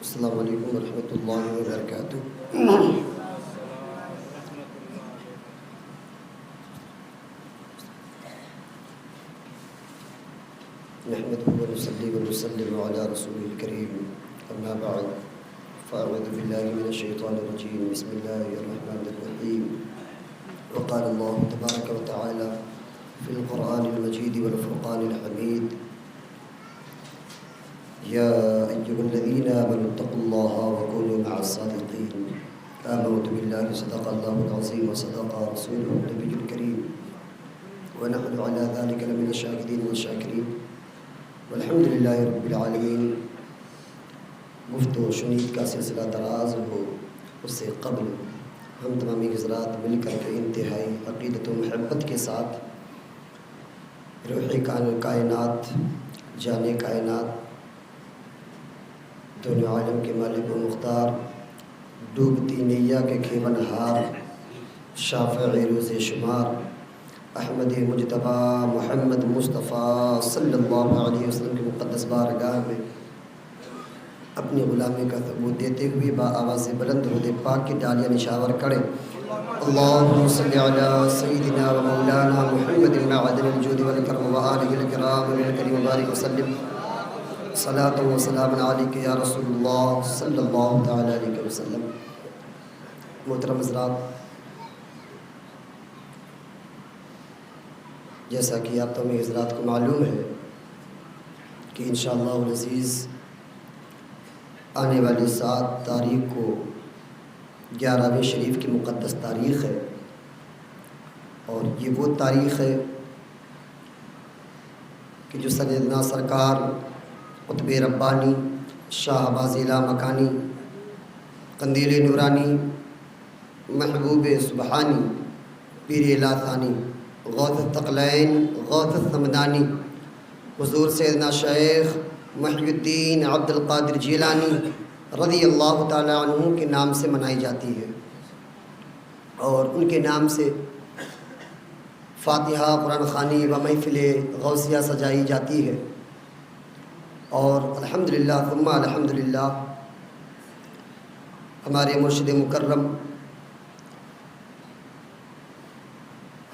السلام علیکم ورحمۃ اللہ وبرکاتہ۔ نحمده ونصلي ونسلم على رسوله الكريم، أما بعد فأعوذ بالله من الشيطان الرجيم، بسم الله الرحمن الرحيم۔ وقال الله تبارك وتعالى في القرآن المجيد والفرقان الحميد: يا أيها الذين آمنوا اتقوا الله وكونوا مع الصادقين۔ آمنت بالله صدق الله العظيم وصدق رسوله النبي الكريم ونحن على ذلك لمن الشاهدين والشاكرين والحمد لله رب العالمين۔ گفت و شنید کا سلسلہ دراز ہو، اس سے قبل ہم تمامی حضرات مل کر کے انتہائی عقیدت و محبت کے ساتھ روح کائنات، جان کائنات، دونوں عالم کے مالک و مختار، ڈوبتی نیا کے کھیون ہار، شافع روز شمار، احمد مجتبی محمد مصطفیٰ صلی اللہ علیہ وسلم کی مقدس بارگاہ میں اپنی غلامی کا ثبوت دیتے ہوئے با آواز بلند درود پاک کی ڈالیاں نشاور کریں۔ اللہم صلی علی سیدنا و مولانا محمد معدن الجود والکرم و آلہ الکرام والکریم مبارک وسلم، صلاۃ و سلام علیک یا رسول اللہ صلی اللہ تعالی علیہ وسلم۔ محترم حضرات، جیسا کہ آپ تمہیں حضرات کو معلوم ہے کہ انشاءاللہ العزیز آنے والی 7 تاریخ کو 11ویں شریف کی مقدس تاریخ ہے، اور یہ وہ تاریخ ہے کہ جو سیدنا سرکار قطب ربانی، شاہ بازیلا مکانی، قندیل نورانی، محبوب سبحانی، پیر الہی، غوث الثقلین، غوث الثمدانی، حضور سیدنا شیخ محی الدین عبد القادر جیلانی رضی اللہ تعالی عنہ کے نام سے منائی جاتی ہے، اور ان کے نام سے فاتحہ، قرآن خوانی و محفل غوثیہ سجائی جاتی ہے۔ اور الحمدللہ ثم الحمدللہ ہمارے مرشد مکرم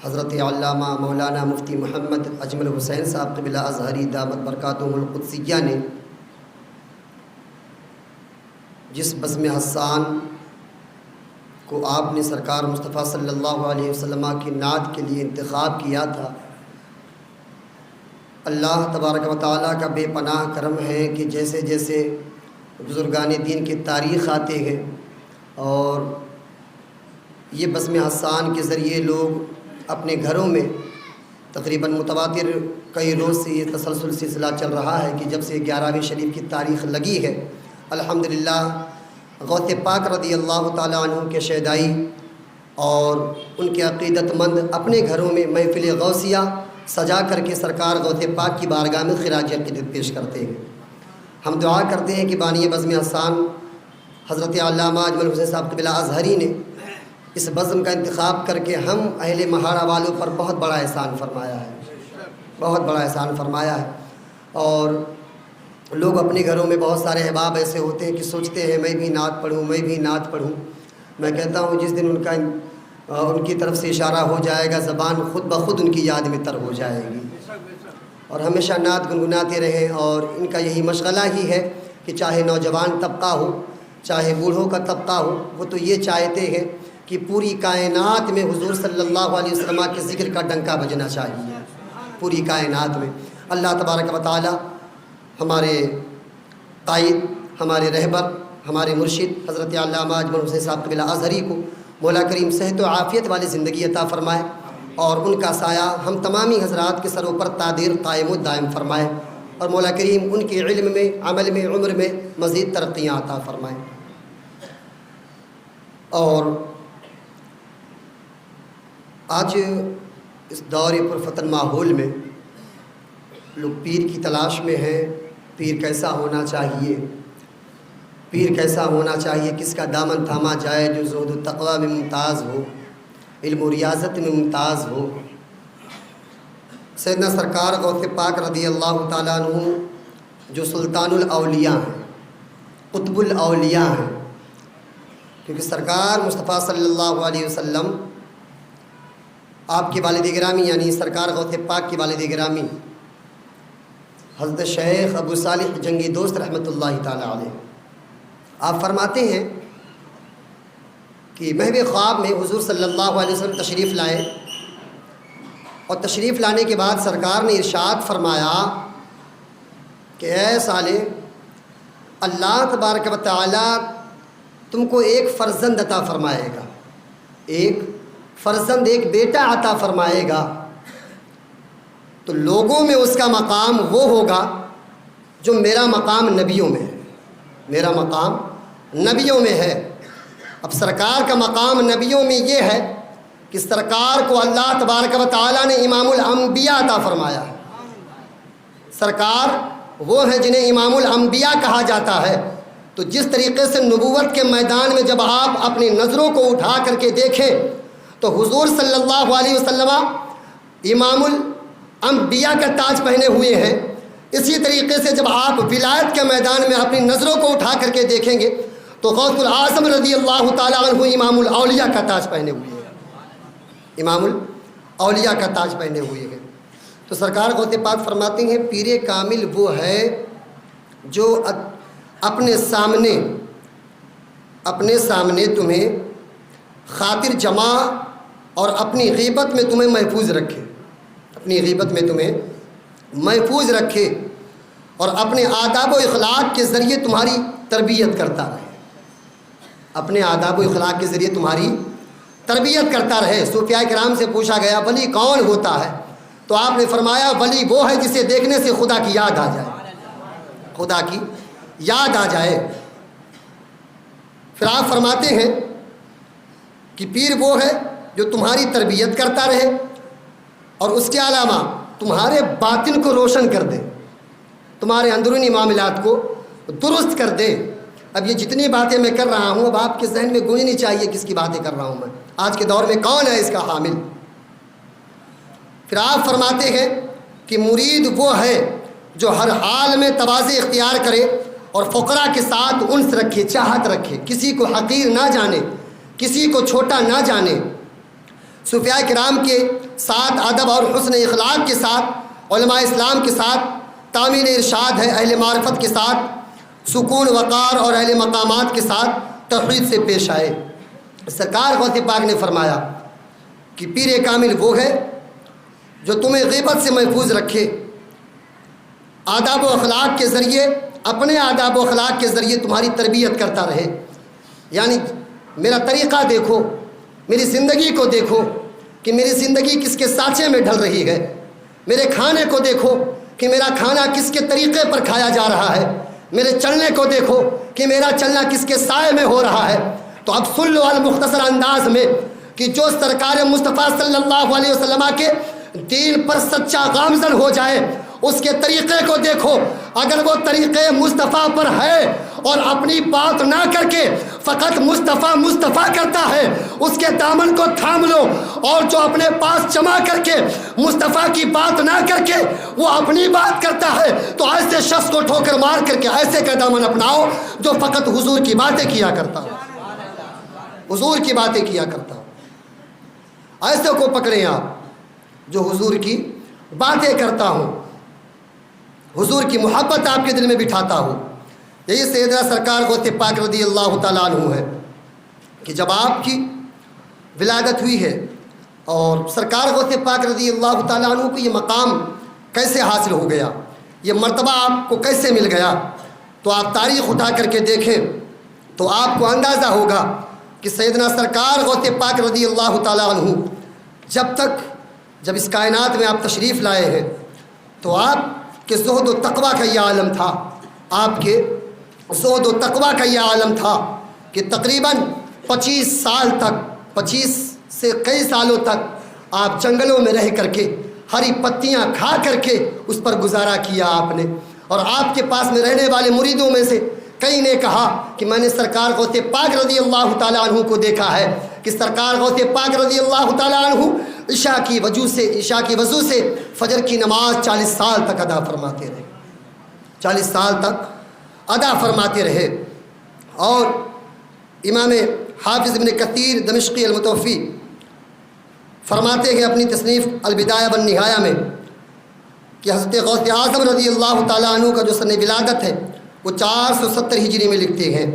حضرت علامہ مولانا مفتی محمد اجمل حسین صاحب قبلہ ازہری دامت برکاتہم القدسیہ نے جس بزم حسان کو آپ نے سرکار مصطفیٰ صلی اللہ علیہ وسلم کی نعت کے لیے انتخاب کیا تھا، اللہ تبارک و تعالیٰ کا بے پناہ کرم ہے کہ جیسے جیسے بزرگان دین کی تاریخ آتے ہیں اور یہ بزم حسان کے ذریعے لوگ اپنے گھروں میں تقریباً متواتر کئی روز سے یہ تسلسل سلسلہ چل رہا ہے کہ جب سے 11ویں شریف کی تاریخ لگی ہے، الحمدللہ غوث پاک رضی اللہ تعالیٰ عنہ کے شیدائی اور ان کے عقیدت مند اپنے گھروں میں محفل غوثیہ سجا کر کے سرکار غوث پاک کی بارگاہ میں خراج عقیدت پیش کرتے ہیں۔ ہم دعا کرتے ہیں کہ بانی بزم حسان حضرت علامہ اجمل حسین صاحب قبلہ ازہری نے اس بزم کا انتخاب کر کے ہم اہل مہارا والوں پر بہت بڑا احسان فرمایا ہے، بہت بڑا احسان فرمایا ہے۔ اور لوگ اپنے گھروں میں بہت سارے احباب ایسے ہوتے ہیں کہ سوچتے ہیں میں بھی نعت پڑھوں، میں بھی نعت پڑھوں۔ میں کہتا ہوں جس دن ان کی طرف سے اشارہ ہو جائے گا، زبان خود بخود ان کی یاد میں تر ہو جائے گی، اور ہمیشہ نعت گنگناتے رہیں۔ اور ان کا یہی مشغلہ ہی ہے کہ چاہے نوجوان طبقہ ہو، چاہے بوڑھوں کا طبقہ ہو، وہ تو یہ چاہتے ہیں کہ پوری کائنات میں حضور صلی اللہ علیہ وسلم کے ذکر کا ڈنکا بجنا چاہیے، پوری کائنات میں۔ اللہ تبارک و تعالی ہمارے قائد، ہمارے رہبر، ہمارے مرشد حضرت علامہ اجمل حسین صاحب قبلہ ازہری کو مولا کریم صحت و عافیت والی زندگی عطا فرمائے، اور ان کا سایہ ہم تمامی حضرات کے سروں پر تادیر قائم و دائم فرمائے، اور مولا کریم ان کے علم میں، عمل میں، عمر میں مزید ترقیاں عطا فرمائے۔ اور آج اس دور پرفتن ماحول میں لوگ پیر کی تلاش میں ہیں، پیر کیسا ہونا چاہیے، پیر کیسا ہونا چاہیے، کس کا دامن تھاما جائے جو زہد و تقوی میں ممتاز ہو، علم و ریاضت میں ممتاز ہو۔ سیدنا سرکار غوث پاک رضی اللہ تعالیٰ عنہ جو سلطان الاولیاء ہیں، قطب الاولیاء ہیں، کیونکہ سرکار مصطفیٰ صلی اللہ علیہ وسلم آپ کے والد گرامی یعنی سرکار غوث پاک کے والد گرامی حضرت شیخ ابو صالح جنگی دوست رحمۃ اللہ تعالی علیہ، آپ فرماتے ہیں کہ محو خواب میں حضور صلی اللہ علیہ وسلم تشریف لائے، اور تشریف لانے کے بعد سرکار نے ارشاد فرمایا کہ اے صالح، اللہ تبارک و تعالی تم کو ایک فرزند عطا فرمائے گا، ایک فرزند، ایک بیٹا عطا فرمائے گا، تو لوگوں میں اس کا مقام وہ ہوگا جو میرا مقام نبیوں میں ہے، میرا مقام نبیوں میں ہے۔ اب سرکار کا مقام نبیوں میں یہ ہے کہ سرکار کو اللہ تبارک و تعالیٰ نے امام الانبیاء عطا فرمایا ہے۔ سرکار وہ ہیں جنہیں امام الانبیاء کہا جاتا ہے۔ تو جس طریقے سے نبوت کے میدان میں جب آپ اپنی نظروں کو اٹھا کر کے دیکھیں تو حضور صلی اللہ علیہ وسلم امام الانبیاء کا تاج پہنے ہوئے ہیں، اسی طریقے سے جب آپ ولایت کے میدان میں اپنی نظروں کو اٹھا کر کے دیکھیں گے تو غوث الاعظم رضی اللہ تعالیٰ عنہ امام الاولیاء کا تاج پہنے ہوئے ہیں، امام الاولیاء کا تاج پہنے ہوئے ہیں۔ تو سرکار غوث پاک فرماتے ہیں پیر کامل وہ ہے جو اپنے سامنے تمہیں خاطر جمع اور اپنی غیبت میں تمہیں محفوظ رکھے، اپنی غیبت میں تمہیں محفوظ رکھے، اور اپنے آداب و اخلاق کے ذریعے تمہاری تربیت کرتا رہے، اپنے آداب و اخلاق کے ذریعے تمہاری تربیت کرتا رہے۔ صوفیاء کرام سے پوچھا گیا ولی کون ہوتا ہے؟ تو آپ نے فرمایا ولی وہ ہے جسے دیکھنے سے خدا کی یاد آ جائے، خدا کی یاد آ جائے۔ پھر آپ فرماتے ہیں کہ پیر وہ ہے جو تمہاری تربیت کرتا رہے اور اس کے علاوہ تمہارے باطن کو روشن کر دے، تمہارے اندرونی معاملات کو درست کر دے۔ اب یہ جتنی باتیں میں کر رہا ہوں اب آپ کے ذہن میں گونجنی چاہیے کس کی باتیں کر رہا ہوں میں، آج کے دور میں کون ہے اس کا حامل؟ پھر آپ فرماتے ہیں کہ مرید وہ ہے جو ہر حال میں تواضع اختیار کرے اور فقراء کے ساتھ انس رکھے، چاہت رکھے، کسی کو حقیر نہ جانے، کسی کو چھوٹا نہ جانے۔ صوفیاء کرام کے ساتھ ادب اور حسن اخلاق کے ساتھ، علماء اسلام کے ساتھ تعمیل ارشاد ہے، اہل معرفت کے ساتھ سکون وقار اور اہل مقامات کے ساتھ توحید سے پیش آئے۔ سرکار غوث پاک نے فرمایا کہ پیر کامل وہ ہے جو تمہیں غیبت سے محفوظ رکھے، آداب و اخلاق کے ذریعے، اپنے آداب و اخلاق کے ذریعے تمہاری تربیت کرتا رہے۔ یعنی میرا طریقہ دیکھو، میری زندگی کو دیکھو کہ میری زندگی کس کے سانچے میں ڈھل رہی ہے، میرے کھانے کو دیکھو کہ میرا کھانا کس کے طریقے پر کھایا جا رہا ہے، میرے چلنے کو دیکھو کہ میرا چلنا کس کے سائے میں ہو رہا ہے۔ تو اب سن لو المختصر انداز میں کہ جو سرکار مصطفیٰ صلی اللہ علیہ وسلم کے دین پر سچا گامزن ہو جائے اس کے طریقے کو دیکھو، اگر وہ طریقے مصطفیٰ پر ہے اور اپنی بات نہ کر کے فقط مصطفیٰ مصطفیٰ کرتا ہے اس کے دامن کو تھام لو، اور جو اپنے پاس جمع کر کے مصطفیٰ کی بات نہ کر کے وہ اپنی بات کرتا ہے تو ایسے شخص کو ٹھوکر مار کر کے ایسے کا دامن اپناؤ جو فقط حضور کی باتیں کیا کرتا ہو، حضور کی باتیں کیا کرتا ہو، ایسے کو پکڑیں آپ جو حضور کی باتیں کرتا ہوں، حضور کی محبت آپ کے دل میں بٹھاتا ہوں۔ یہی سیدنا سرکار غوث پاک رضی اللہ تعالیٰ عنہ ہے کہ جب آپ کی ولادت ہوئی ہے اور سرکار غوث پاک رضی اللہ تعالیٰ عنہ کو یہ مقام کیسے حاصل ہو گیا، یہ مرتبہ آپ کو کیسے مل گیا، تو آپ تاریخ اٹھا کر کے دیکھیں تو آپ کو اندازہ ہوگا کہ سیدنا سرکار غوث پاک رضی اللہ تعالیٰ عنہ جب اس کائنات میں آپ تشریف لائے ہیں تو آپ کہ زہد و تقویٰ کا یہ عالم تھا، آپ کے زہد و تقویٰ کا یہ عالم تھا کہ تقریباً 25 سے کئی سالوں تک آپ جنگلوں میں رہ کر کے ہری پتیاں کھا کر کے اس پر گزارا کیا آپ نے۔ اور آپ کے پاس میں رہنے والے مریدوں میں سے کئی نے کہا کہ میں نے سرکار غوث پاک رضی اللہ تعالیٰ عنہ کو دیکھا ہے کہ سرکار غوث پاک رضی اللہ تعالیٰ عنہ عشاء کی وضو سے فجر کی نماز 40 سال تک ادا فرماتے رہے، 40 سال تک ادا فرماتے رہے۔ اور امام حافظ ابن کثیر دمشقی المتوفی فرماتے ہیں اپنی تصنیف البدایہ والنہایہ میں کہ حضرت غوث اعظم رضی اللہ تعالیٰ عنہ کا جو سن ولادت ہے وہ 470 ہجری میں لکھتے ہیں،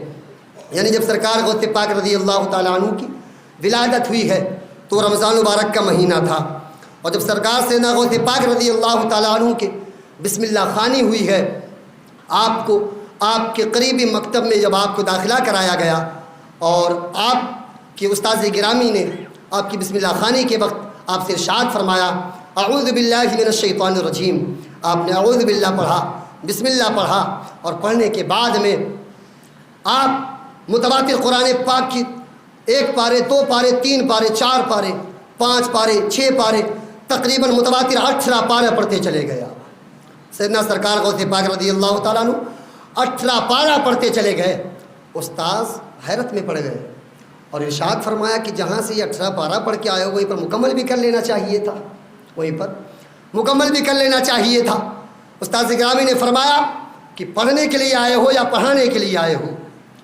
یعنی جب سرکار غوث پاک رضی اللہ تعالیٰ عنہ کی ولادت ہوئی ہے تو رمضان مبارک کا مہینہ تھا، اور جب سرکار سیدنا غوث پاک رضی اللہ تعالیٰ عنہ کے بسم اللہ خوانی ہوئی ہے، آپ کو آپ کے قریبی مکتب میں جب آپ کو داخلہ کرایا گیا اور آپ کے استاذ گرامی نے آپ کی بسم اللہ خوانی کے وقت آپ سے ارشاد فرمایا اعوذ باللہ من الشیطان الرجیم، آپ نے اعوذ باللہ پڑھا، بسم اللہ پڑھا، اور پڑھنے کے بعد میں آپ متواتر قرآن پاک کی 1 پارے 2 پارے 3 پارے 4 پارے 5 پارے 6 پارے تقریباً متواتر 18 پارے پڑھتے چلے گئے۔ سیدنا سرکار غوث پاک رضی اللہ تعالیٰ عنہ 18 پارہ پڑھتے چلے گئے۔ استاذ حیرت میں پڑ گئے اور ارشاد فرمایا کہ جہاں سے یہ 18 پارہ پڑھ کے آئے ہو وہیں پر مکمل بھی کر لینا چاہیے تھا، وہیں پر مکمل بھی کر لینا چاہیے تھا۔ استاذ گرامی نے فرمایا کہ پڑھنے کے لیے آئے ہو یا پڑھانے کے لیے آئے ہو،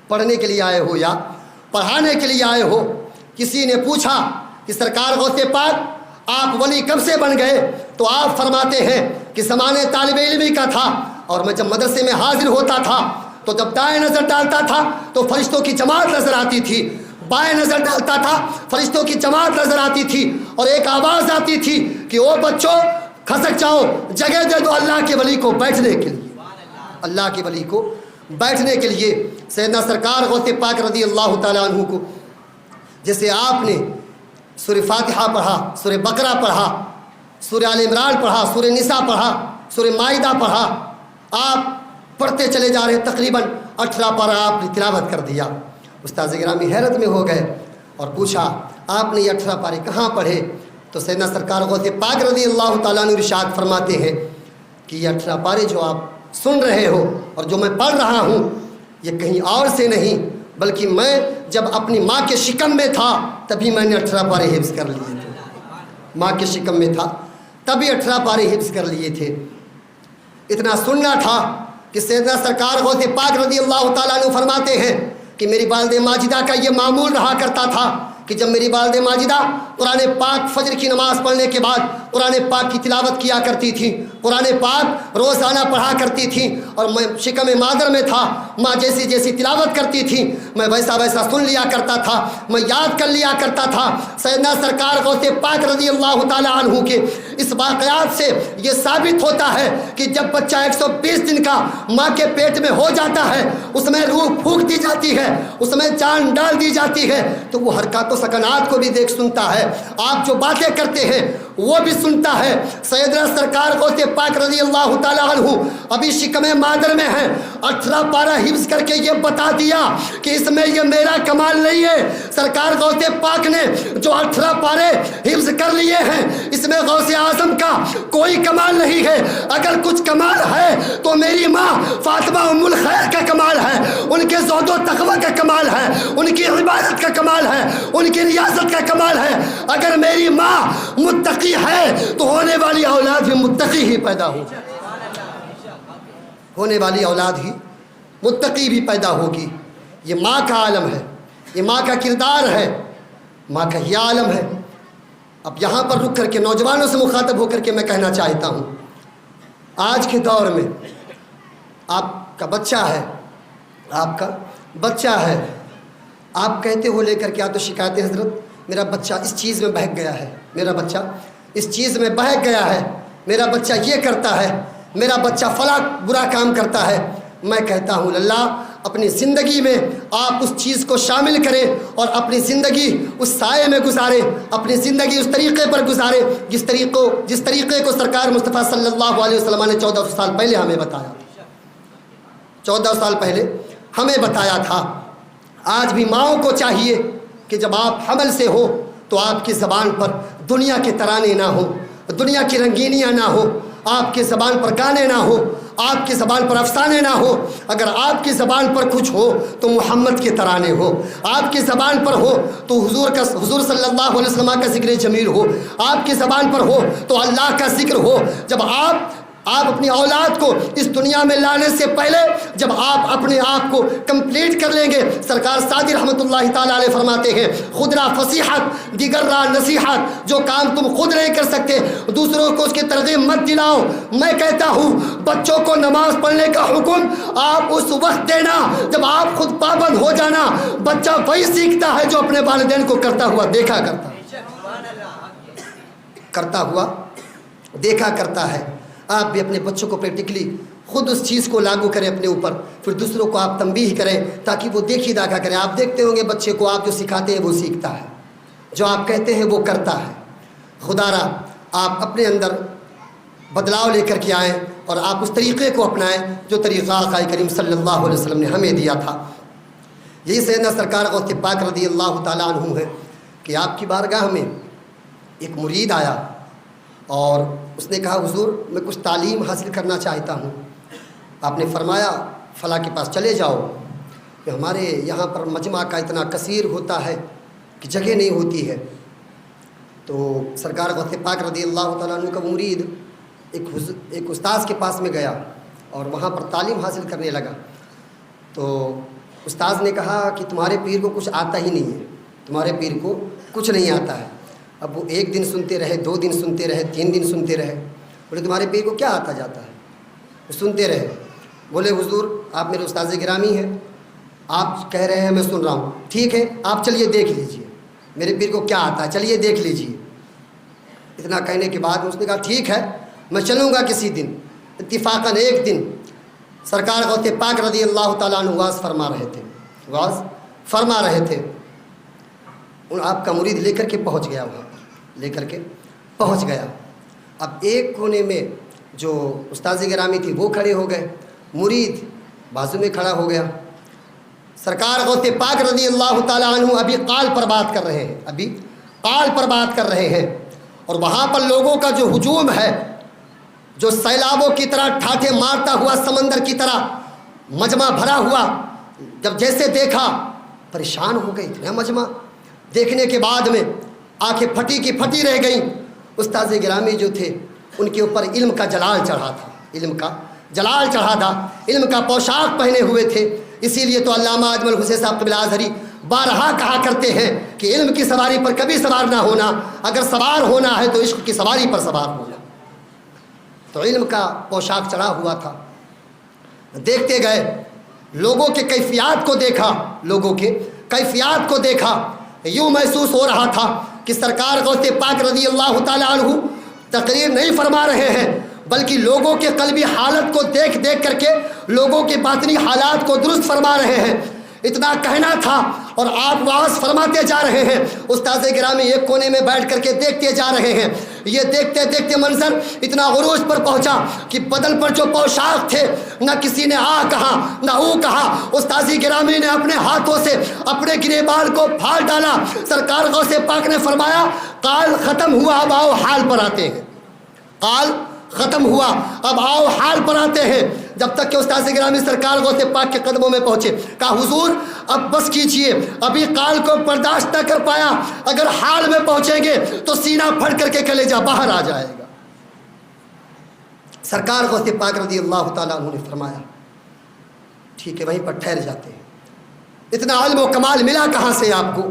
پڑھنے کے لیے آئے ہو یا پڑھانے کے لیے آئے ہو۔ کسی نے پوچھا کہ سرکار غوث پاک آپ ولی کب سے بن گئے؟ تو آپ فرماتے ہیں کہ زمانے طالب علمی کا تھا، اور میں جب مدرسے میں حاضر ہوتا تھا تو جب دائیں نظر ڈالتا تھا تو فرشتوں کی جماعت نظر آتی تھی، بائیں نظر ڈالتا تھا فرشتوں کی جماعت نظر آتی تھی، اور ایک آواز آتی تھی کہ او بچوں کھسک جاؤ، جگہ دے دو اللہ کے ولی کو بیٹھنے کے لیے، اللہ کے ولی کو بیٹھنے کے لیے۔ سیدنا سرکار غوث پاک رضی اللہ تعالیٰ عنہ کو جیسے آپ نے سورہ فاتحہ پڑھا، سورہ بقرہ پڑھا، سورہ آل عمران پڑھا، سورہ نساء پڑھا، سورہ مائدہ پڑھا، آپ پڑھتے چلے جا رہے، تقریباً 18 پارہ آپ نے تلاوت کر دیا۔ استاذ گرامی حیرت میں ہو گئے اور پوچھا آپ نے یہ 18 پارے کہاں پڑھے؟ تو سیدنا سرکار غوث پاک رضی اللہ تعالیٰ عنہ ارشاد فرماتے ہیں کہ یہ 18 پارے جو آپ سن رہے ہو اور جو میں پڑھ رہا ہوں یہ کہیں اور سے نہیں بلکہ میں جب اپنی ماں کے شکم میں تھا تبھی میں نے 18 پارے حفظ کر لیے تھے، ماں کے شکم میں تھا تبھی 18 پارے حفظ کر لیے تھے۔ اتنا سننا تھا کہ سیدنا سرکار غوث پاک رضی اللہ تعالیٰ عنہ فرماتے ہیں کہ میری والدہ ماجدہ کا یہ معمول رہا کرتا تھا کہ جب میری والدہ ماجدہ قرآن پاک فجر کی نماز پڑھنے کے بعد قرآن پاک کی تلاوت کیا کرتی تھی، قرآن پاک روزانہ پڑھا کرتی تھی، اور میں شکم مادر میں تھا، ماں جیسی جیسی تلاوت کرتی تھی میں ویسا ویسا سن لیا کرتا تھا، میں یاد کر لیا کرتا تھا۔ سیدنا سرکار غوث پاک رضی اللہ تعالیٰ عنہ کے اس واقعات سے یہ ثابت ہوتا ہے کہ جب بچہ 120 دن کا ماں کے پیٹ میں ہو جاتا ہے، اس میں روح پھونک دی جاتی ہے، اس میں جان ڈال دی جاتی ہے، تو وہ حرکات و سکنات کو بھی دیکھ سنتا ہے، آپ جو باتیں کرتے ہیں وہ بھی سنتا ہے۔ سیدنا سرکار غوث پاک رضی اللہ تعالیٰ عنہ ابھی شکم مادر میں ہیں، 18 پارہ حفظ کر کے یہ بتا دیا کہ اس میں یہ میرا کمال نہیں ہے، سرکار غوث پاک نے جو 18 پارے حفظ کر لیے ہیں اس میں غوث اعظم کا کوئی کمال نہیں ہے۔ اگر کچھ کمال ہے تو میری ماں فاطمہ ام الخیر کا کمال ہے، ان کے زہد و تقوی کا کمال ہے، ان کی عبادت کا کمال ہے، ان کی ریاضت کا کمال ہے۔ اگر میری ماں متقی ہے تو ہونے والی اولاد بھی متقی ہی پیدا ہو، ہونے والی اولاد ہی متقی بھی پیدا ہوگی۔ یہ ماں کا عالم ہے، یہ ماں کا کردار ہے، ماں کا یہ عالم ہے۔ اب یہاں پر رک کر کے نوجوانوں سے مخاطب ہو کر کے میں کہنا چاہتا ہوں، آج کے دور میں آپ کا بچہ ہے، آپ کا بچہ ہے، آپ کہتے ہو لے کر کے آپ تو شکایتیں حضرت میرا بچہ اس چیز میں بہک گیا ہے، میرا بچہ اس چیز میں بہک گیا ہے، میرا بچہ یہ کرتا ہے، میرا بچہ فلاں برا کام کرتا ہے۔ میں کہتا ہوں اللہ اپنی زندگی میں آپ اس چیز کو شامل کریں اور اپنی زندگی اس سائے میں گزاریں، اپنی زندگی اس طریقے پر گزاریں جس طریقے کو سرکار مصطفیٰ صلی اللہ علیہ وسلم نے 1400 سال پہلے ہمیں بتایا، 14 سال پہلے ہمیں بتایا تھا۔ آج بھی ماؤں کو چاہیے کہ جب آپ حمل سے ہو تو آپ کی زبان پر دنیا کے ترانے نہ ہو، دنیا کی رنگینیاں نہ ہو، آپ کی زبان پر گانے نہ ہو، آپ کی زبان پر افسانے نہ ہو۔ اگر آپ کی زبان پر کچھ ہو تو محمد کے ترانے ہو، آپ کی زبان پر ہو تو حضور صلی اللہ علیہ وسلم کا ذکر جمیل ہو، آپ کی زبان پر ہو تو اللہ کا ذکر ہو۔ جب آپ آپ اپنی اولاد کو اس دنیا میں لانے سے پہلے جب آپ اپنے آپ کو کمپلیٹ کر لیں گے، سرکار سعدی رحمۃ اللہ تعالیٰ علیہ فرماتے ہیں خود را فصیحت دیگر را نصیحت، جو کام تم خود نہیں کر سکتے دوسروں کو اس کی ترغیب مت دلاؤ۔ میں کہتا ہوں بچوں کو نماز پڑھنے کا حکم آپ اس وقت دینا جب آپ خود پابند ہو جانا۔ بچہ وہی سیکھتا ہے جو اپنے والدین کو کرتا ہوا دیکھا کرتا ہے۔ آپ بھی اپنے بچوں کو پریکٹیکلی خود اس چیز کو لاگو کریں اپنے اوپر، پھر دوسروں کو آپ تنبیہ کریں تاکہ وہ دیکھی دیکھا کریں۔ آپ دیکھتے ہوں گے بچے کو آپ جو سکھاتے ہیں وہ سیکھتا ہے، جو آپ کہتے ہیں وہ کرتا ہے۔ خدا را آپ اپنے اندر بدلاؤ لے کر کے آئیں اور آپ اس طریقے کو اپنائیں جو طریقہ آقا کریم صلی اللہ علیہ وسلم نے ہمیں دیا تھا۔ یہی سیدنا سرکار غوث پاک رضی اللہ تعالیٰ عنہ ہے کہ آپ کی بارگاہ میں ایک مرید آیا اور اس نے کہا حضور میں کچھ تعلیم حاصل کرنا چاہتا ہوں۔ آپ نے فرمایا فلاں کے پاس چلے جاؤ، کہ ہمارے یہاں پر مجمع کا اتنا کثیر ہوتا ہے کہ جگہ نہیں ہوتی ہے۔ تو سرکار غوث پاک رضی اللہ تعالیٰ عنہ کا مرید ایک استاذ کے پاس میں گیا اور وہاں پر تعلیم حاصل کرنے لگا۔ تو استاذ نے کہا کہ تمہارے پیر کو کچھ آتا ہی نہیں ہے، تمہارے پیر کو کچھ نہیں آتا ہے۔ اب وہ 1 دن سنتے رہے، 2 دن سنتے رہے، 3 دن سنتے رہے۔ بولے تمہارے پیر کو کیا آتا جاتا ہے؟ وہ سنتے رہے۔ بولے حضور آپ میرے استاذ گرامی ہیں، آپ کہہ رہے ہیں میں سن رہا ہوں، ٹھیک ہے آپ چلیے دیکھ لیجئے میرے پیر کو کیا آتا ہے، چلیے دیکھ لیجئے۔ اتنا کہنے کے بعد اس نے کہا ٹھیک ہے میں چلوں گا کسی دن۔ اتفاقاً ایک دن سرکار غوث پاک رضی اللہ تعالیٰ عنہ واز فرما رہے تھے۔ آپ کا مرید لے کر کے پہنچ گیا اب ایک کونے میں جو استاذ گرامی تھی وہ کھڑے ہو گئے، مرید بازو میں کھڑا ہو گیا۔ سرکار غوث پاک رضی اللہ تعالیٰ عنہ ابھی قال پر بات کر رہے ہیں اور وہاں پر لوگوں کا جو ہجوم ہے، جو سیلابوں کی طرح ٹھاٹھے مارتا ہوا سمندر کی طرح مجمع بھرا ہوا، جب جیسے دیکھا پریشان ہو گئی۔ اتنا مجمع دیکھنے کے بعد میں آنکھیں پھٹی کی پھٹی رہ گئیں۔ استاذ گرامی جو تھے ان کے اوپر علم کا جلال چڑھا تھا، علم کا پوشاک پہنے ہوئے تھے۔ اسی لیے تو علامہ اجمل حسین صاحب قبلہ ازہری بارہا کہا کرتے ہیں کہ علم کی سواری پر کبھی سوار نہ ہونا، اگر سوار ہونا ہے تو عشق کی سواری پر سوار ہونا۔ تو علم کا پوشاک چڑھا ہوا تھا۔ دیکھتے گئے، لوگوں کے کیفیات کو دیکھا، یوں محسوس ہو رہا تھا کہ سرکار غوث پاک رضی اللہ تعالیٰ عنہ تقریر نہیں فرما رہے ہیں بلکہ لوگوں کے قلبی حالت کو دیکھ کر کے لوگوں کے باطنی حالات کو درست فرما رہے ہیں۔ اتنا کہنا تھا اور آپ واعظ فرماتے جا رہے ہیں، استاذ گرامی ایک کونے میں بیٹھ کر کے دیکھتے جا رہے ہیں۔ یہ دیکھتے منظر اتنا عروج پر پہنچا کہ بدن پر جو پوشاک تھے نہ کسی نے آ کہا نہ او کہا۔ استاذ گرامی نے اپنے ہاتھوں سے اپنے گریبان کو پھاڑ ڈالا۔ سرکار غوث پاک نے فرمایا قال ختم ہوا، اب آؤ حال پر آتے ہیں۔ قال ختم ہوا، اب آؤ حال پر آتے ہیں۔ جب تک کہ استاذ گرامی سرکار غوث پاک کے قدموں میں پہنچے، کہا حضور اب بس کیجئے، ابھی قال کو برداشت نہ کر پایا، اگر حال میں پہنچیں گے تو سینہ پھٹ کر کے کلیجہ باہر آ جائے گا۔ سرکار غوث پاک رضی اللہ تعالیٰ عنہ نے فرمایا ٹھیک ہے وہیں پر ٹھہر جاتے ہیں۔ اتنا علم و کمال ملا کہاں سے آپ کو،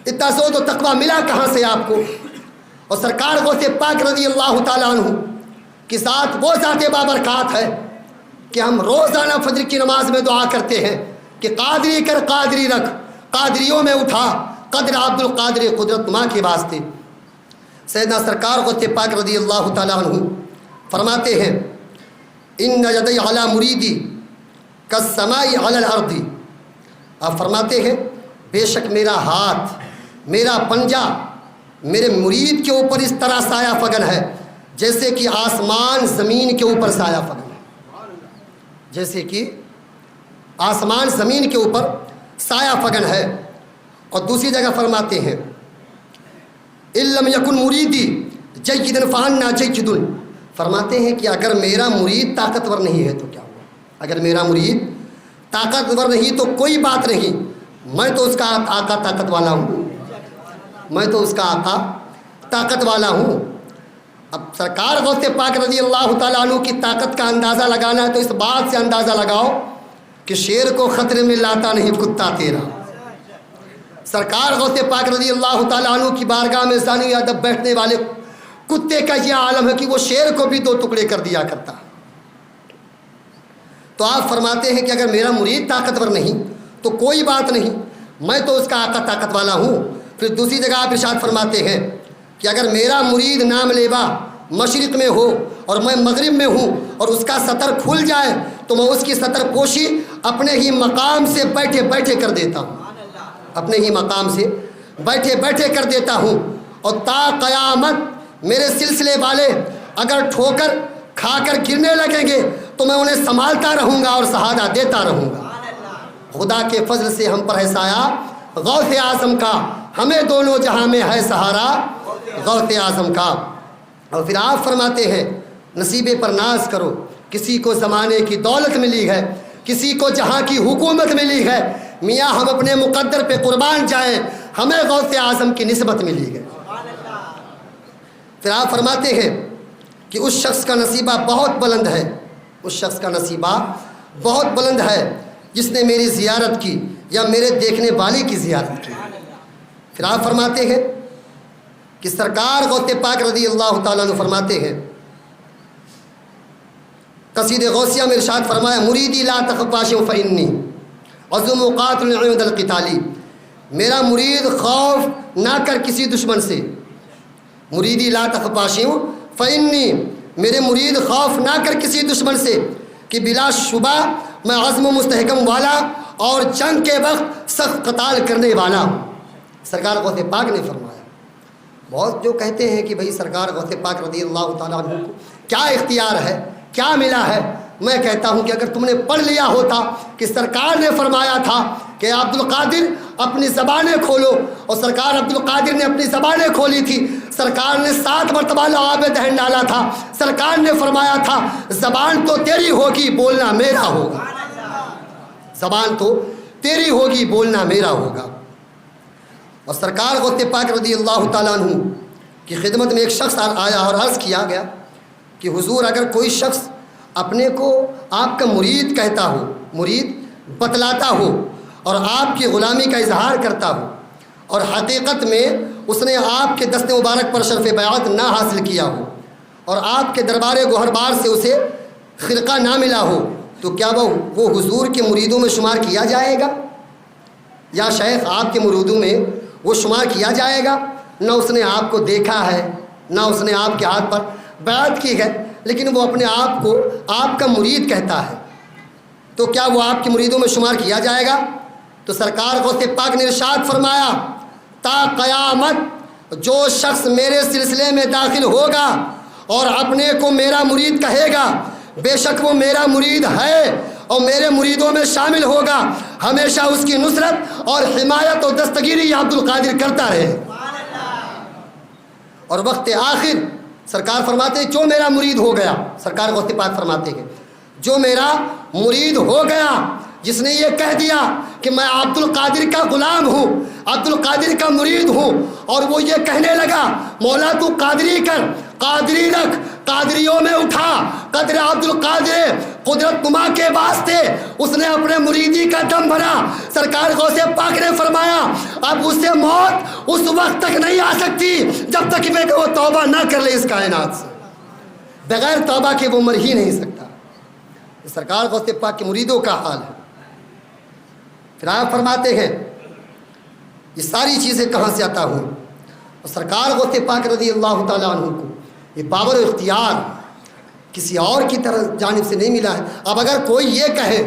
اتنا زہد و تقویٰ ملا کہاں سے آپ کو؟ اور سرکار غوث پاک رضی اللہ تعالیٰ عنہ کی ذات وہ ذات بابرکات ہے کہ ہم روزانہ فجر کی نماز میں دعا کرتے ہیں کہ قادری کر قادری رکھ، قادریوں میں اٹھا، قدر عبد القادر قدرت ماں کے واسطے۔ سیدنا سرکار غوث پاک رضی اللہ تعالیٰ عنہ فرماتے ہیں ان یدی علی مریدی کالسماء علی الارض، آپ فرماتے ہیں بے شک میرا ہاتھ، میرا پنجہ میرے مرید کے اوپر اس طرح سایہ فگن ہے جیسے کہ آسمان زمین کے اوپر سایہ فگن ہے، جیسے کہ آسمان زمین کے اوپر سایہ فگن ہے۔ اور دوسری جگہ فرماتے ہیں ان لم یکن مریدی جیدا فانا جید، فرماتے ہیں کہ اگر میرا مرید طاقتور نہیں ہے تو کیا ہوا، اگر میرا مرید طاقتور نہیں تو کوئی بات نہیں، میں تو اس کا آقا طاقت والا ہوں، میں تو اس کا آقا طاقت والا ہوں۔ اب سرکار غوث پاک رضی اللہ تعالیٰ عنہ کی طاقت کا اندازہ لگانا ہے تو اس بات سے اندازہ لگاؤ کہ شیر کو خطرے میں لاتا نہیں کتا تیرا۔ سرکار غوث پاک رضی اللہ تعالیٰ عنہ کی بارگاہ میں ثانی ادب بیٹھنے والے کتے کا یہ عالم ہے کہ وہ شیر کو بھی 2 ٹکڑے کر دیا کرتا۔ تو آپ فرماتے ہیں کہ اگر میرا مرید طاقتور نہیں تو کوئی بات نہیں، میں تو اس کا آقا طاقت والا ہوں۔ پھر دوسری جگہ آپ ارشاد فرماتے ہیں کہ اگر میرا مرید نام لیوا مشرق میں ہو اور میں مغرب میں ہوں اور اس کا سطر کھل جائے تو میں اس کی سطر پوشی اپنے ہی مقام سے بیٹھے بیٹھے کر دیتا ہوں، اپنے ہی مقام سے بیٹھے بیٹھے کر دیتا ہوں، اور تا قیامت میرے سلسلے والے اگر ٹھوکر کھا کر گرنے لگیں گے تو میں انہیں سنبھالتا رہوں گا اور سہارا دیتا رہوں گا۔ خدا کے فضل سے ہم پر ہے سایہ غوث اعظم کا، ہمیں دونوں جہاں میں ہے سہارا غوث اعظم کا۔ اور پھر آپ فرماتے ہیں نصیبے پر ناز کرو، کسی کو زمانے کی دولت ملی ہے، کسی کو جہاں کی حکومت ملی ہے، میاں ہم اپنے مقدر پہ قربان جائیں، ہمیں غوث اعظم کی نسبت ملی ہے۔ پھر آپ فرماتے ہیں کہ اس شخص کا نصیبہ بہت بلند ہے، اس شخص کا نصیبہ بہت بلند ہے جس نے میری زیارت کی یا میرے دیکھنے والے کی زیارت کی۔ پھر آپ فرماتے ہیں کہ سرکار غوث پاک رضی اللہ تعالیٰ عنہ فرماتے ہیں، قصید غوثیہ میں ارشاد فرمایا مریدی لا تخف واشم فإنی عظم قاتل عند القتال، میرا مرید خوف نہ کر کسی دشمن سے، مریدی لا تخف واشم فإنی، میرے مرید خوف نہ کر کسی دشمن سے کہ بلا شبہ میں عزم و مستحکم والا اور جنگ کے وقت سخت قتال کرنے والا ہوں۔ سرکار غوث پاک نے فرمایا۔ بہت جو کہتے ہیں کہ بھئی سرکار غوث پاک رضی اللہ تعالیٰ عنہ کو کیا اختیار ہے، کیا ملا ہے، میں کہتا ہوں کہ اگر تم نے پڑھ لیا ہوتا کہ سرکار نے فرمایا تھا کہ عبد القادر اپنی زبانیں کھولو، اور سرکار عبد القادر نے اپنی زبانیں کھولی تھی، سرکار نے 7 مرتبہ لعاب دہن ڈالا تھا، سرکار نے فرمایا تھا زبان تو تیری ہوگی بولنا میرا ہوگا، زبان تو تیری ہوگی بولنا میرا ہوگا۔ اور سرکار غوث پاک رضی اللہ تعالیٰ عنہ کی خدمت میں ایک شخص آیا اور عرض کیا گیا کہ حضور اگر کوئی شخص اپنے کو آپ کا مرید کہتا ہو، مرید بتلاتا ہو اور آپ کی غلامی کا اظہار کرتا ہو اور حقیقت میں اس نے آپ کے دست مبارک پر شرف بیعت نہ حاصل کیا ہو اور آپ کے دربار گوہربار سے اسے خرقہ نہ ملا ہو تو کیا وہ حضور کے مریدوں میں شمار کیا جائے گا؟ یا شیخ آپ کے مریدوں میں وہ شمار کیا جائے گا؟ نہ اس نے آپ کو دیکھا ہے، نہ اس نے آپ کے ہاتھ پر بیعت کی ہے، لیکن وہ اپنے آپ کو آپ کا مرید کہتا ہے، تو کیا وہ آپ کے مریدوں میں شمار کیا جائے گا؟ تو سرکار غوث پاک نے ارشاد فرمایا تا قیامت جو شخص میرے سلسلے میں داخل ہوگا اور اپنے کو میرا مرید کہے گا بے شک وہ میرا مرید ہے اور میرے مریدوں میں شامل ہوگا، ہمیشہ اس کی نصرت اور حمایت اور دستگیری عبد القادر کرتا رہے۔ اور وقت آخر سرکار فرماتے ہیں جو میرا مرید ہو گیا، سرکار غوث پاک فرماتے ہیں جو میرا مرید ہو گیا، جس نے یہ کہہ دیا کہ میں عبد القادر کا غلام ہوں، عبد القادر کا مرید ہوں، اور وہ یہ کہنے لگا مولا تو قادری کر، قادری رکھ، قادریوں میں اٹھا، قدر عبد القادر قدرت نما کے واسطے اس نے اپنے مریدی کا دم بھرا۔ سرکار غوث پاک نے فرمایا اب اس سے موت اس وقت تک نہیں آ سکتی جب تک کہ وہ توبہ نہ کر لے اس کائنات سے، بغیر توبہ کے وہ مر ہی نہیں سکتا۔ سرکار غوث پاک کے مریدوں کا حال ہے۔ پھر آپ فرماتے ہیں یہ ساری چیزیں کہاں سے عطا ہوں؟ اور سرکار غوث پاک رضی اللہ تعالیٰ عنہ کو یہ باور و اختیار کسی اور کی طرف جانب سے نہیں ملا ہے۔ اب اگر کوئی یہ کہے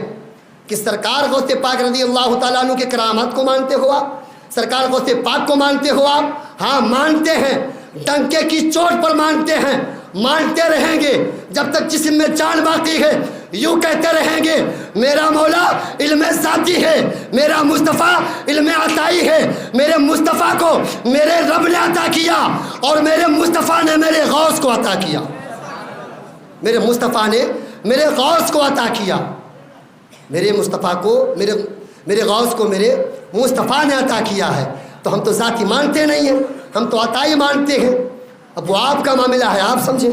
کہ سرکار غوث پاک رضی اللہ تعالیٰ عنہ کے کرامات کو مانتے ہو آپ، سرکار غوث پاک کو مانتے ہو آپ، ہاں مانتے ہیں، ڈنکے کی چوٹ پر مانتے ہیں، مانتے رہیں گے جب تک جسم میں جان باقی ہے، یوں کہتے رہیں گے میرا مولا علم ذاتی ہے، میرا مصطفیٰ علم عطائی ہے، میرے مصطفیٰ کو میرے رب نے عطا کیا اور میرے مصطفیٰ نے میرے غوث کو عطا کیا، میرے مصطفیٰ نے میرے غوث کو عطا کیا، میرے مصطفیٰ کو میرے غوث کو میرے مصطفیٰ نے عطا کیا ہے۔ تو ہم تو ذاتی مانتے نہیں ہیں، ہم تو عطائی مانتے ہیں۔ اب وہ آپ کا معاملہ ہے، آپ سمجھیں۔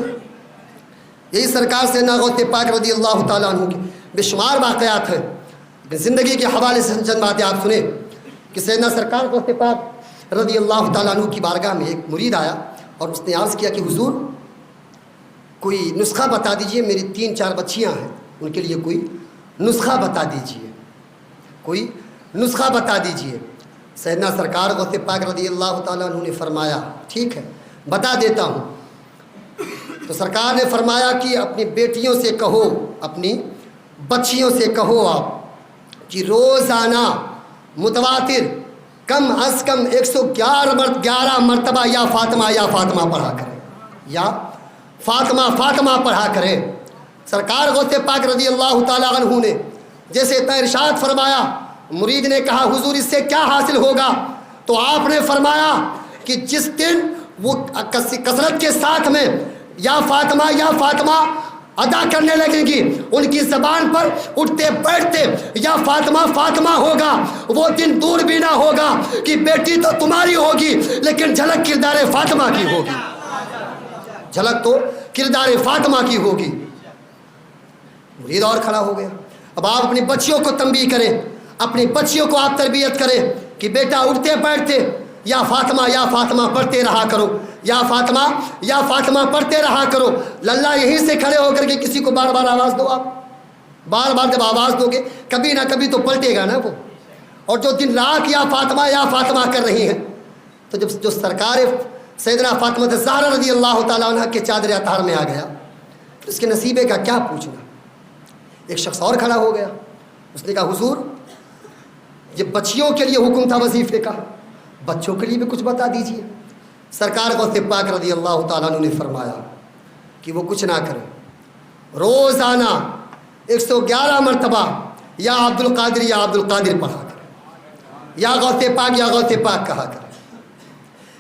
یہی سرکار سیدنا غوث پاک رضی اللہ تعالیٰ عنہ کے بے شمار واقعات ہیں، زندگی کے حوالے سے چند باتیں آپ سنیں کہ سیدنا سرکار غوث پاک رضی اللہ تعالیٰ عنہ کی بارگاہ میں ایک مرید آیا اور اس نے عرض کیا کہ حضور کوئی نسخہ بتا دیجئے، میری 3-4 بچیاں ہیں، ان کے لیے کوئی نسخہ بتا دیجئے، کوئی نسخہ بتا دیجئے۔ سیدنا سرکار غوث پاک رضی اللہ تعالیٰ عنہ نے فرمایا ٹھیک ہے بتا دیتا ہوں۔ تو سرکار نے فرمایا کہ اپنی بیٹیوں سے کہو، اپنی بچیوں سے کہو آپ کہ روزانہ متواتر کم از کم 111 مرتبہ یا فاطمہ پڑھا کریں، یا فاطمہ پڑھا کریں۔ سرکار غوث پاک رضی اللہ تعالیٰ عنہ نے جیسے اتنا ارشاد فرمایا، مرید نے کہا حضور اس سے کیا حاصل ہوگا؟ تو آپ نے فرمایا کہ جس دن وہ کثرت کے ساتھ میں یا فاطمہ ادا کرنے لگیں گی، ان کی زبان پر اٹھتے بیٹھتے یا فاطمہ ہوگا، وہ دن دور بھی نہ ہوگا کہ بیٹی تو تمہاری ہوگی لیکن جھلک کردار فاطمہ کی ہوگی، جھلک تو کردار فاطمہ کی ہوگی۔ مرید اور کھڑا ہو گیا۔ اب آپ اپنی بچیوں کو تنبیہ کریں، اپنی بچیوں کو آپ تربیت کریں کہ بیٹا اٹھتے بیٹھتے یا فاطمہ پڑھتے رہا کرو، یا فاطمہ پڑھتے رہا کرو۔ للہ یہیں سے کھڑے ہو کر کے کسی کو بار بار آواز دو، آپ بار بار جب آواز دو گے کبھی نہ کبھی تو پلٹے گا نا وہ۔ اور جو دن رات یا فاطمہ کر رہی ہیں، تو جب جو سرکار سیدنا فاطمہ زہرا رضی اللہ تعالیٰ عنہ کے چادر اطہار میں آ گیا تو اس کے نصیبے کا کیا پوچھنا۔ ایک شخص اور کھڑا ہو گیا، اس نے کہا حضور یہ بچیوں کے لیے حکم تھا وظیفے کا، بچوں کے لیے بھی کچھ بتا دیجئے۔ سرکار غوث پاک رضی اللہ تعالیٰ عنہ نے فرمایا کہ وہ کچھ نہ کرے، روزانہ 111 مرتبہ یا عبد القادر پڑھا کرے، یا غوث پاک کہا کرے،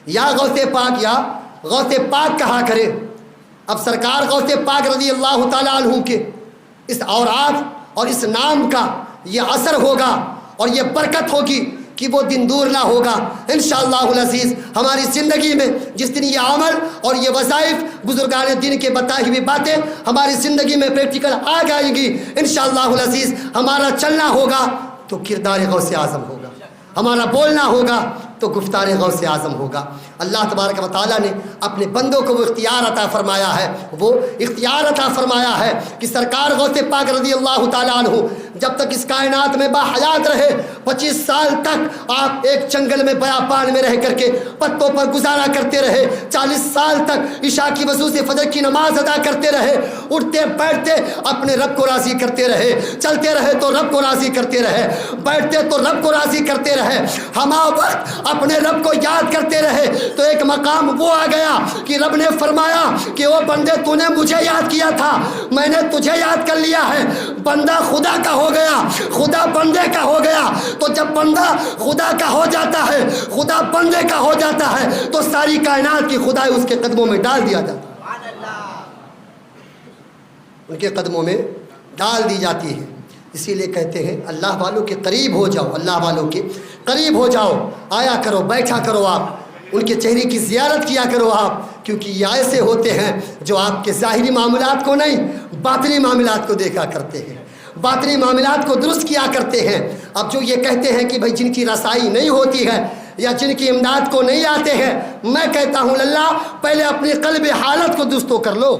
یا غوث پاک کہا کرے۔ اب سرکار غوث پاک رضی اللہ تعالیٰ عنہ کے اس اوراد اور اس نام کا یہ اثر ہوگا اور یہ برکت ہوگی کہ وہ دن دور نہ ہوگا انشاءاللہ العزیز۔ ہماری زندگی میں جس دن یہ عمل اور یہ وظائف بزرگان دین کے بتائی ہوئی باتیں ہماری زندگی میں پریکٹیکل آ جائیں گی انشاءاللہ العزیز، ہمارا چلنا ہوگا تو کردار غوث اعظم ہوگا، ہمارا بولنا ہوگا تو گفتار غوث اعظم ہوگا۔ اللہ تبارک و تعالیٰ نے اپنے بندوں کو وہ اختیار عطا فرمایا ہے کہ سرکار غوث پاک رضی اللہ تعالیٰ عنہ جب تک اس کائنات میں باحیات رہے 25 سال تک آپ ایک جنگل میں بیابان میں رہ کر کے پتوں پر گزارا کرتے رہے، 40 سال تک عشاء کی وضو سے فجر کی نماز ادا کرتے رہے، اٹھتے بیٹھتے اپنے رب کو راضی کرتے رہے، چلتے رہے تو رب کو راضی کرتے رہے، بیٹھتے تو رب کو راضی کرتے رہے، ہما وقت اپنے رب کو یاد کرتے رہے تو ایک مقام وہ آ گیا کہ رب نے فرمایا کہ وہ بندے تو نے مجھے یاد کیا تھا، میں نے تجھے یاد کر لیا ہے۔ بندہ خدا کا ہو گیا، خدا بندے کا ہو گیا، تو جب بندہ خدا کا ہو جاتا ہے، خدا بندے کا ہو جاتا ہے تو ساری کائنات کی خدائی اس کے قدموں میں ڈال دیا جاتا ہے، ان کے قدموں میں ڈال دی جاتی ہے۔ اسی لیے کہتے ہیں اللہ والوں کے قریب ہو جاؤ، اللہ والوں کے قریب ہو جاؤ، آیا کرو، بیٹھا کرو، آپ ان کے چہرے کی زیارت کیا کرو آپ، کیونکہ یہ ایسے ہوتے ہیں جو آپ کے ظاہری معاملات کو نہیں باطنی معاملات کو دیکھا کرتے ہیں، باطنی معاملات کو درست کیا کرتے ہیں۔ اب جو یہ کہتے ہیں کہ بھائی جن کی رسائی نہیں ہوتی ہے یا جن کی امداد کو نہیں آتے ہیں، میں کہتا ہوں اللہ پہلے اپنی قلبی حالت کو درست کر لو،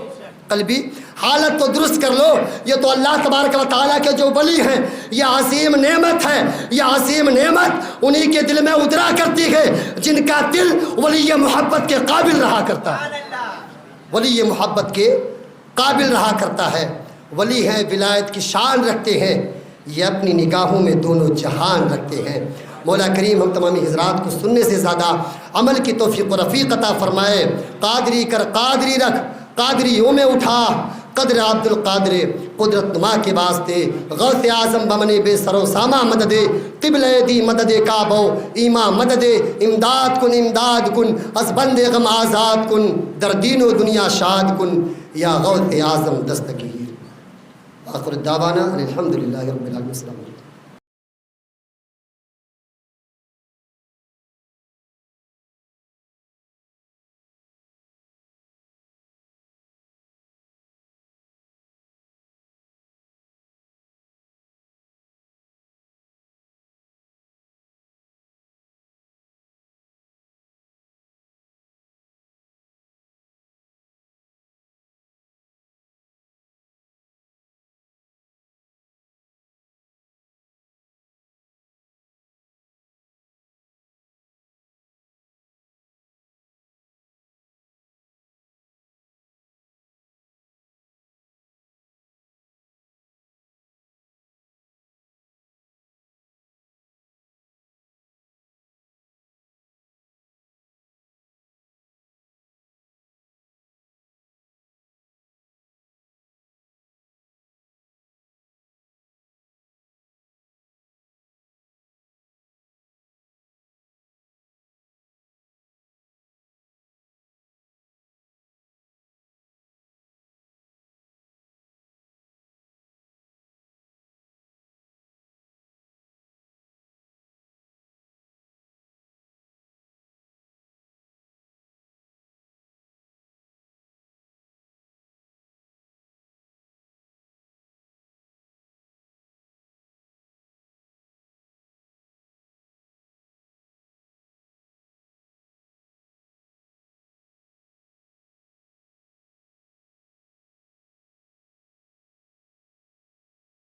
قلبی حالت کو درست کر لو۔ یہ تو اللہ تبارک و تعالیٰ کے جو ولی ہیں یہ عظیم نعمت ہے، یہ عظیم نعمت انہی کے دل میں اترا کرتی ہے جن کا دل ولی محبت کے قابل رہا کرتا ہے، ولی محبت کے قابل رہا کرتا ہے۔ ولی ہیں ولایت کی شان رکھتے ہیں، یہ اپنی نگاہوں میں دونوں جہان رکھتے ہیں۔ مولا کریم ہم تمامی حضرات کو سننے سے زیادہ عمل کی توفیق و رفیق عطا فرمائے۔ قادری کر قادری رکھ، قادریوں میں اٹھا، قدر عبد القادر قدرت نما کے واسطے، غوث اعظم بمنے بے سرو ساما مدد، قبل دی مدد کعبہ ایما مدد، امداد کن از بند غم آزاد کن، در دین و دنیا شاد کن، یا غوث اعظم دستگیر۔ آخر الدعوانا الحمدللہ رب العالمین۔